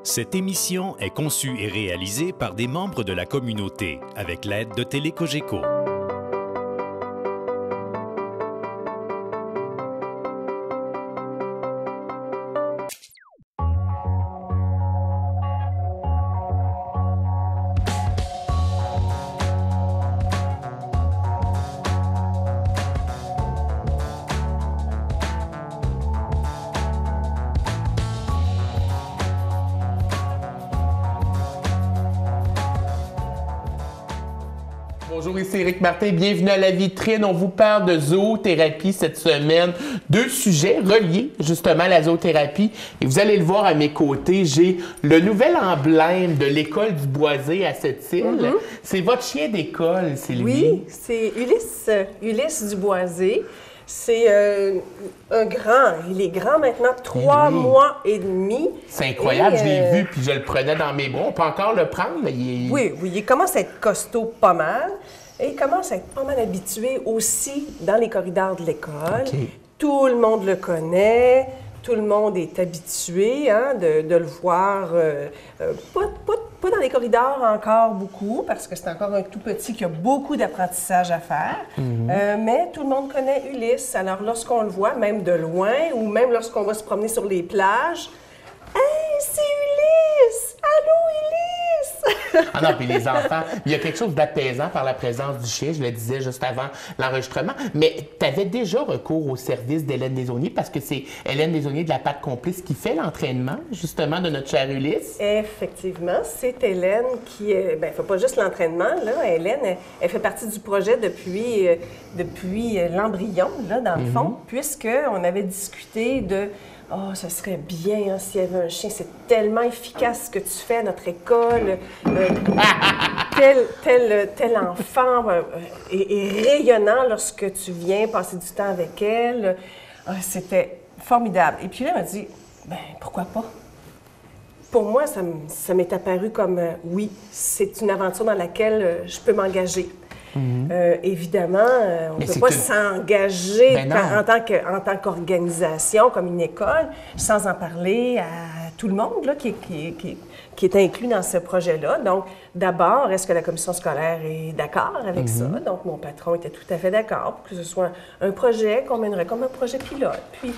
Cette émission est conçue et réalisée par des membres de la communauté avec l'aide de Télé-Cogeco. Bonjour, ici Éric Martin, bienvenue à La Vitrine. On vous parle de zoothérapie cette semaine. Deux sujets reliés justement à la zoothérapie. Et vous allez le voir à mes côtés, j'ai le nouvel emblème de l'école du Boisé à Sept-Îles. C'est votre chien d'école, Sylvie. Oui, c'est Ulysse du Boisé. C'est un grand, il est grand maintenant, 3 mois et demi. C'est incroyable, je l'ai vu, puis je le prenais dans mes bras. On peut encore le prendre? Oui, il commence à être costaud pas mal. Et il commence à être pas mal habitué aussi dans les corridors de l'école. Okay. Tout le monde le connaît, tout le monde est habitué de le voir, pas dans les corridors encore beaucoup, parce que c'est encore un tout petit qui a beaucoup d'apprentissage à faire, mais tout le monde connaît Ulysse. Alors lorsqu'on le voit, même de loin, ou même lorsqu'on va se promener sur les plages, « Hey, c'est Ulysse! Allô, Ulysse! » Ah non, puis les enfants, il y a quelque chose d'apaisant par la présence du chien, je le disais juste avant l'enregistrement, mais tu avais déjà recours au service d'Hélène Desaulniers parce que c'est Hélène Desaulniers de la Patte Complice qui fait l'entraînement, justement, de notre cher Ulysse. Effectivement, c'est Hélène qui ne fait pas juste l'entraînement, là. Hélène, elle fait partie du projet depuis l'embryon, là, dans le fond, puisqu'on avait discuté de « Oh, ce serait bien s'il y avait un chien, c'est tellement efficace ce que tu fais à notre école. Tel enfant est rayonnant lorsque tu viens passer du temps avec elle. C'était formidable. » Et puis là, elle m'a dit « Ben, pourquoi pas? » Pour moi, ça m'est apparu comme oui, c'est une aventure dans laquelle je peux m'engager. Évidemment, on ne peut pas s'engager en tant qu'organisation, comme une école, sans en parler à tout le monde là, qui est inclus dans ce projet-là. Donc, d'abord, est-ce que la commission scolaire est d'accord avec ça? Donc, mon patron était tout à fait d'accord pour que ce soit un projet qu'on mènerait comme un projet pilote. Puis,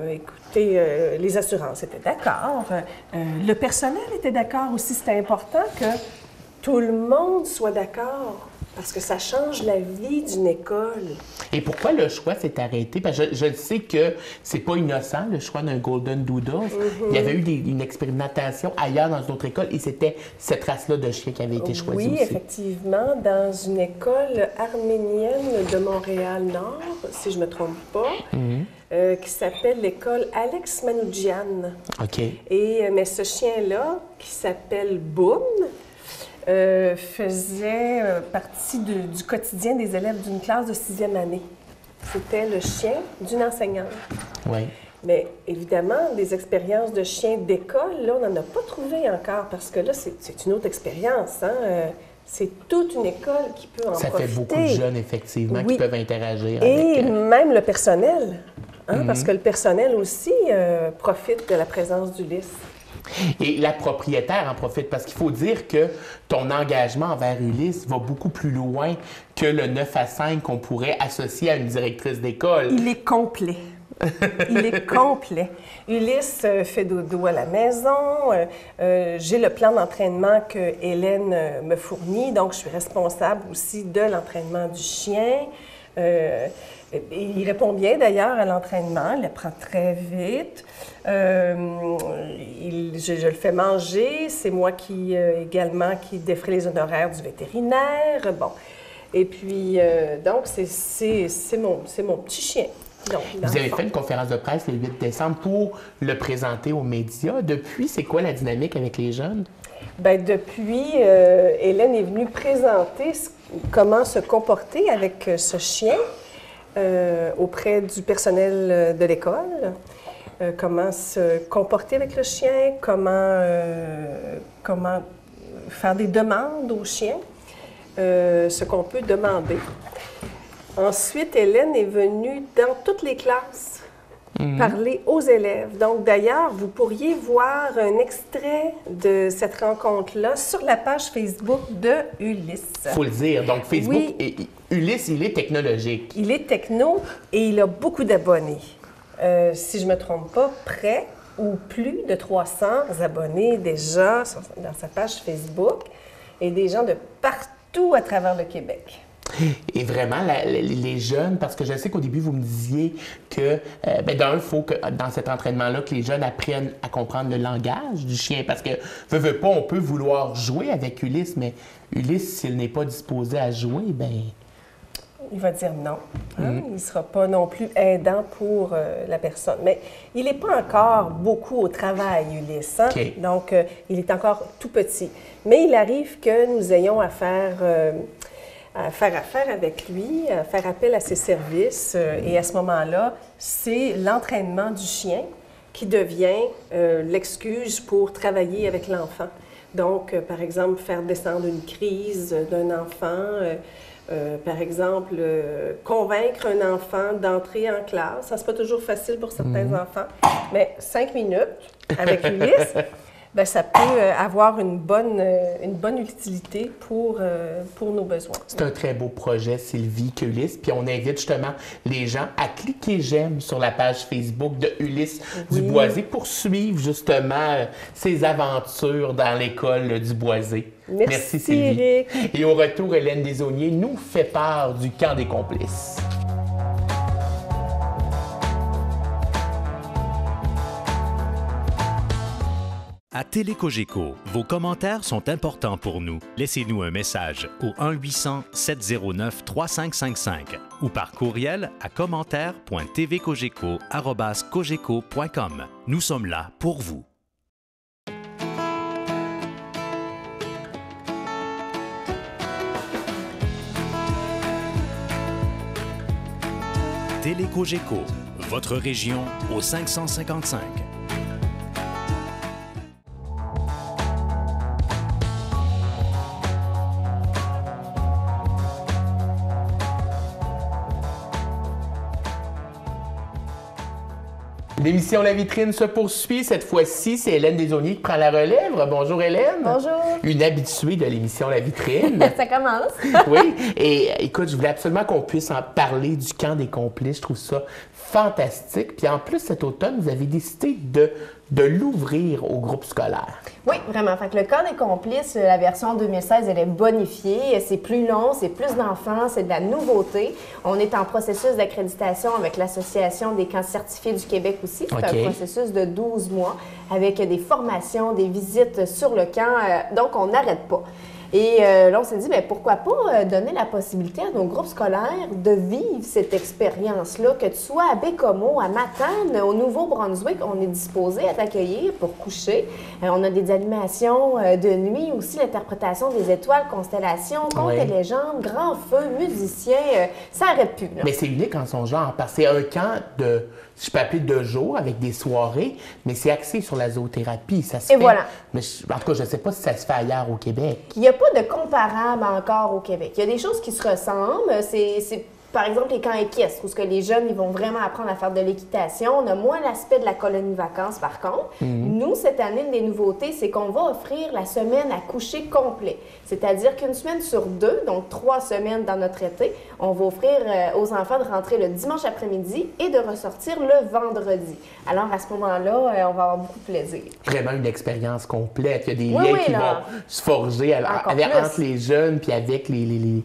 écoutez, les assurances étaient d'accord. Le personnel était d'accord aussi. C'était important que tout le monde soit d'accord, parce que ça change la vie d'une école. Et pourquoi le choix s'est arrêté? Parce que je sais que c'est pas innocent, le choix d'un Golden Doodle. Il y avait eu une expérimentation ailleurs dans une autre école et c'était cette race-là de chien qui avait été choisie aussi. Oui, effectivement, dans une école arménienne de Montréal-Nord, si je ne me trompe pas, qui s'appelle l'école Alex Manouchian. OK. Mais ce chien-là, qui s'appelle Boom, faisait partie du quotidien des élèves d'une classe de 6e année. C'était le chien d'une enseignante. Oui. Mais évidemment, des expériences de chiens d'école, là, on n'en a pas trouvé encore, parce que là, c'est une autre expérience. C'est toute une école qui peut en profiter. Ça fait beaucoup de jeunes, effectivement, qui peuvent interagir Et avec... même le personnel, parce que le personnel aussi profite de la présence d'Ulysse. Et la propriétaire en profite, parce qu'il faut dire que ton engagement envers Ulysse va beaucoup plus loin que le 9 à 5 qu'on pourrait associer à une directrice d'école. Il est complet. Il est complet. Ulysse fait dodo à la maison. J'ai le plan d'entraînement que Hélène me fournit, donc je suis responsable aussi de l'entraînement du chien. Il répond bien d'ailleurs à l'entraînement, il apprend très vite. Je le fais manger, c'est moi également qui défrais les honoraires du vétérinaire. Bon. Et puis, donc, c'est mon petit chien. Donc, vous avez fait une conférence de presse le 8 décembre pour le présenter aux médias. Depuis, c'est quoi la dynamique avec les jeunes? Bien, depuis, Hélène est venue présenter comment se comporter avec ce chien auprès du personnel de l'école. Comment se comporter avec le chien, comment faire des demandes au chien, ce qu'on peut demander. Ensuite, Hélène est venue dans toutes les classes parler aux élèves. Donc, d'ailleurs, vous pourriez voir un extrait de cette rencontre-là sur la page Facebook de Ulysse. Il faut le dire. Donc, Facebook, Oui. Ulysse, il est technologique. Il est techno et il a beaucoup d'abonnés. Si je ne me trompe pas, près ou plus de 300 abonnés déjà dans sa page Facebook et des gens de partout à travers le Québec. Et vraiment, les jeunes, parce que je sais qu'au début, vous me disiez que, il faut que dans cet entraînement-là, que les jeunes apprennent à comprendre le langage du chien. Parce que, veut pas, on peut vouloir jouer avec Ulysse, mais Ulysse, s'il n'est pas disposé à jouer, il va dire non. Hein? Il ne sera pas non plus aidant pour la personne. Mais il n'est pas encore beaucoup au travail, Ulysse. Hein? Okay. Donc, il est encore tout petit. Mais il arrive que nous ayons à faire affaire avec lui, à faire appel à ses services. Et à ce moment-là, c'est l'entraînement du chien qui devient l'excuse pour travailler avec l'enfant. Donc, par exemple, faire descendre une crise d'un enfant, par exemple, convaincre un enfant d'entrer en classe. Ça, c'est pas toujours facile pour certains enfants, mais 5 minutes avec Ulysse, ça peut avoir une bonne utilité pour nos besoins. C'est un très beau projet, Sylvie, qu'Ulysse. Puis on invite justement les gens à cliquer j'aime sur la page Facebook de Ulysse Duboisé pour suivre justement ses aventures dans l'école du Boisé. Merci Sylvie. Éric. Et au retour, Hélène Desaulniers nous fait part du camp des complices. À Télé-Cogeco, vos commentaires sont importants pour nous. Laissez-nous un message au 1-800-709-3555 ou par courriel à commentaire.tvcogeco@cogeco.com. Nous sommes là pour vous. Télé-Cogeco, votre région au 555. L'émission La Vitrine se poursuit. Cette fois-ci, c'est Hélène Desaulniers qui prend la relève. Bonjour Hélène. Bonjour. Une habituée de l'émission La Vitrine. Ça commence. Oui. Et écoute, je voulais absolument qu'on puisse en parler du camp des complices. Je trouve ça fantastique. Puis en plus, cet automne, vous avez décidé de l'ouvrir au groupe scolaire. Oui, vraiment. Fait que le camp des complices, la version 2016, elle est bonifiée. C'est plus long, c'est plus d'enfants, c'est de la nouveauté. On est en processus d'accréditation avec l'Association des camps certifiés du Québec aussi. C'est un processus de 12 mois avec des formations, des visites sur le camp. Donc, on n'arrête pas. Et là, on s'est dit, bien, pourquoi pas donner la possibilité à nos groupes scolaires de vivre cette expérience-là, que tu sois à Bécomo, à Matane, au Nouveau-Brunswick, on est disposé à t'accueillir pour coucher. On a des animations de nuit, aussi l'interprétation des étoiles, constellations, contes et légendes, grands feux, musiciens, ça n'arrête plus. Là. Mais c'est unique en son genre, parce que c'est un camp de, si je peux appeler 2 jours, avec des soirées, mais c'est axé sur la zoothérapie. Ça se fait. Voilà. Mais en tout cas, je ne sais pas si ça se fait ailleurs au Québec. Il n'y a pas de comparable encore au Québec. Il y a des choses qui se ressemblent. C'est par exemple, les camps équestres, où ce que les jeunes ils vont vraiment apprendre à faire de l'équitation. On a moins l'aspect de la colonie vacances, par contre. Nous, cette année, une des nouveautés, c'est qu'on va offrir la semaine à coucher complet. C'est-à-dire qu'une semaine sur 2, donc 3 semaines dans notre été, on va offrir aux enfants de rentrer le dimanche après-midi et de ressortir le vendredi. Alors, à ce moment-là, on va avoir beaucoup de plaisir. Vraiment une expérience complète. Il y a des liens qui vont se forger entre les jeunes puis avec les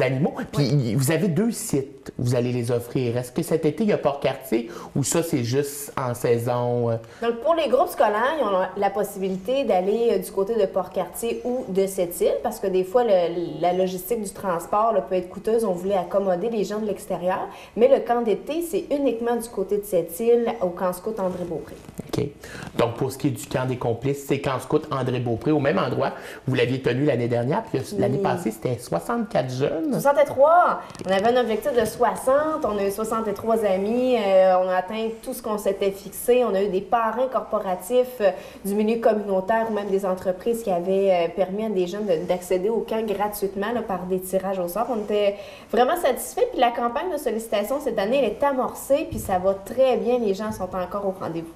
animaux. Puis, vous avez 2 sites où vous allez les offrir. Est-ce que cet été, il y a Port-Cartier ou ça, c'est juste en saison? Donc, pour les groupes scolaires, ils ont la possibilité d'aller du côté de Port-Cartier ou de Sept-Îles parce que des fois, la logistique du transport peut être coûteuse. On voulait accommoder les gens de l'extérieur. Mais le camp d'été, c'est uniquement du côté de Sept-Îles au camp scout André-Beaupré. OK. OK. Donc, pour ce qui est du camp des complices, c'est Camp Scout André Beaupré, au même endroit. Vous l'aviez tenu l'année dernière, puis l'année passée, c'était 64 jeunes. 63! On avait un objectif de 60, on a eu 63 amis, on a atteint tout ce qu'on s'était fixé. On a eu des parrains corporatifs du milieu communautaire ou même des entreprises qui avaient permis à des jeunes d'accéder au camp gratuitement là, par des tirages au sort. On était vraiment satisfaits. Puis la campagne de sollicitation cette année, elle est amorcée, puis ça va très bien. Les gens sont encore au rendez-vous.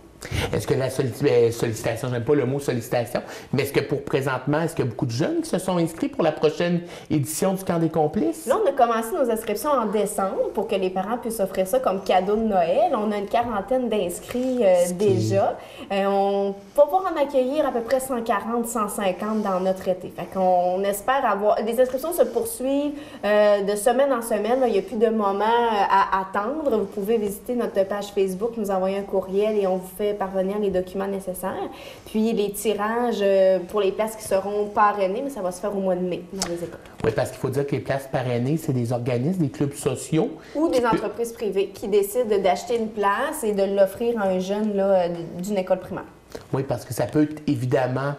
Est-ce que la sollicitation, j'aime pas le mot sollicitation, mais est-ce que pour présentement, est-ce qu'il y a beaucoup de jeunes qui se sont inscrits pour la prochaine édition du Camp des complices? Là, on a commencé nos inscriptions en décembre pour que les parents puissent offrir ça comme cadeau de Noël. On a une quarantaine d'inscrits déjà. On va pouvoir en accueillir à peu près 140, 150 dans notre été. Fait qu'on espère avoir... Les inscriptions se poursuivent de semaine en semaine. Là, il n'y a plus de moment à attendre. Vous pouvez visiter notre page Facebook, nous envoyer un courriel et on vous fait parvenir les documents nécessaires. Puis les tirages pour les places qui seront parrainées, mais ça va se faire au mois de mai dans les écoles. Oui, parce qu'il faut dire que les places parrainées, c'est des organismes, des clubs sociaux. Ou des entreprises privées qui décident d'acheter une place et de l'offrir à un jeune là, d'une école primaire. Oui, parce que ça peut être évidemment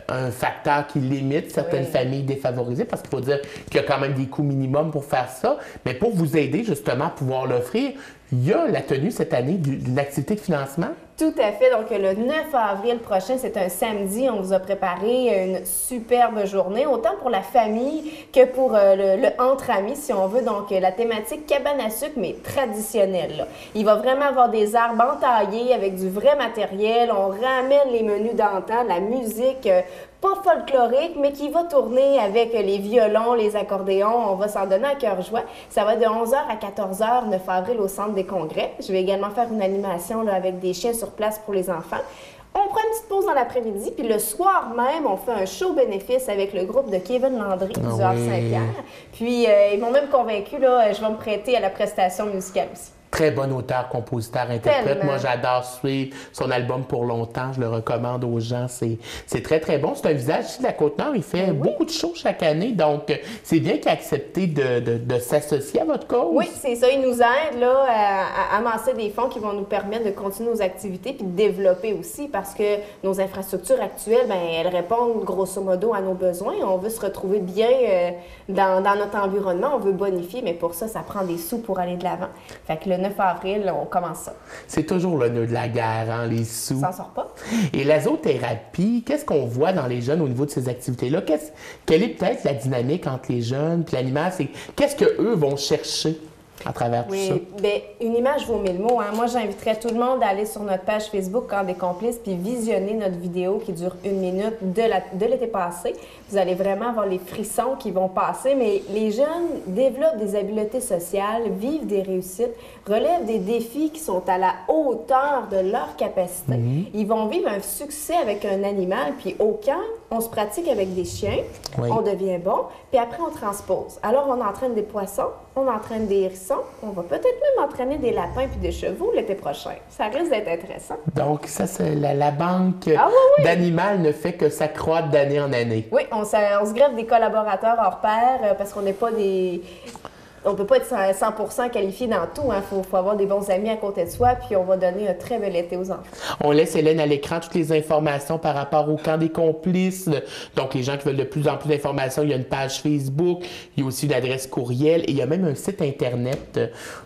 un facteur qui limite certaines familles défavorisées, parce qu'il faut dire qu'il y a quand même des coûts minimums pour faire ça. Mais pour vous aider justement à pouvoir l'offrir, il y a la tenue cette année d'une activité de financement. Tout à fait. Donc, le 9 avril prochain, c'est un samedi. On vous a préparé une superbe journée, autant pour la famille que pour le entre amis, si on veut. Donc, la thématique cabane à sucre, mais traditionnelle. Là. Il va vraiment avoir des arbres entaillés avec du vrai matériel. On ramène les menus d'antan, la musique pas folklorique, mais qui va tourner avec les violons, les accordéons. On va s'en donner à cœur joie. Ça va être de 11h à 14h, 9 avril, au Centre des congrès. Je vais également faire une animation là, avec des chiens sur place pour les enfants. On prend une petite pause dans l'après-midi, puis le soir même, on fait un show bénéfice avec le groupe de Kevin Landry du Havre Saint-Pierre. Puis, ils m'ont même convaincu, là, je vais me prêter à la prestation musicale aussi. Très bon auteur, compositeur, interprète. Tellement. Moi, j'adore suivre son album Pour longtemps. Je le recommande aux gens. C'est très, très bon. C'est un visage ici de la Côte-Nord. Il fait beaucoup de shows chaque année. Donc, c'est bien qu'il ait accepté de s'associer à votre cause. Oui, c'est ça. Il nous aide là, à amasser des fonds qui vont nous permettre de continuer nos activités puis de développer aussi parce que nos infrastructures actuelles, bien, elles répondent grosso modo à nos besoins. On veut se retrouver bien dans notre environnement. On veut bonifier, mais pour ça, ça prend des sous pour aller de l'avant. Fait que le 9 avril, on commence ça. C'est toujours le nœud de la guerre, hein, les sous. Ça s'en sort pas. Et la zoothérapie, qu'est-ce qu'on voit dans les jeunes au niveau de ces activités-là? Quelle est peut-être la dynamique entre les jeunes et l'animal? Qu'est-ce qu'eux vont chercher à travers tout ça? Oui, bien, une image vaut 1000 mots. Hein. Moi, j'inviterais tout le monde à aller sur notre page Facebook Camp des complices puis visionner notre vidéo qui dure 1 minute de l'été passé. Vous allez vraiment avoir les frissons qui vont passer, mais les jeunes développent des habiletés sociales, vivent des réussites, relèvent des défis qui sont à la hauteur de leur capacité. Ils vont vivre un succès avec un animal, puis au camp, on se pratique avec des chiens, on devient bon, puis après, on transpose. Alors, on entraîne des poissons, on entraîne des hérissons, on va peut-être même entraîner des lapins puis des chevaux l'été prochain. Ça risque d'être intéressant. Donc, ça, c'est la banque d'animal ne fait que s'accroître d'année en année. Oui, on se greffe des collaborateurs hors pair parce qu'on n'est pas des... On peut pas être 100% qualifié dans tout. Il faut avoir des bons amis à côté de soi, puis on va donner un très bel été aux enfants. On laisse, Hélène, à l'écran toutes les informations par rapport au camp des complices. Donc, les gens qui veulent de plus en plus d'informations, il y a une page Facebook, il y a aussi une adresse courriel et il y a même un site Internet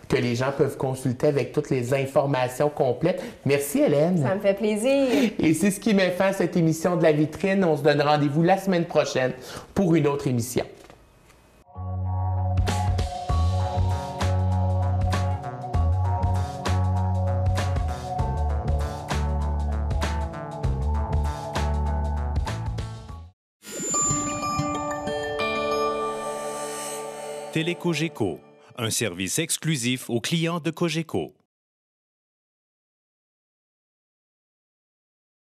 que les gens peuvent consulter avec toutes les informations complètes. Merci, Hélène. Ça me fait plaisir. Et c'est ce qui met fin à cette émission de La Vitrine. On se donne rendez-vous la semaine prochaine pour une autre émission. Télécogeco, un service exclusif aux clients de Cogeco.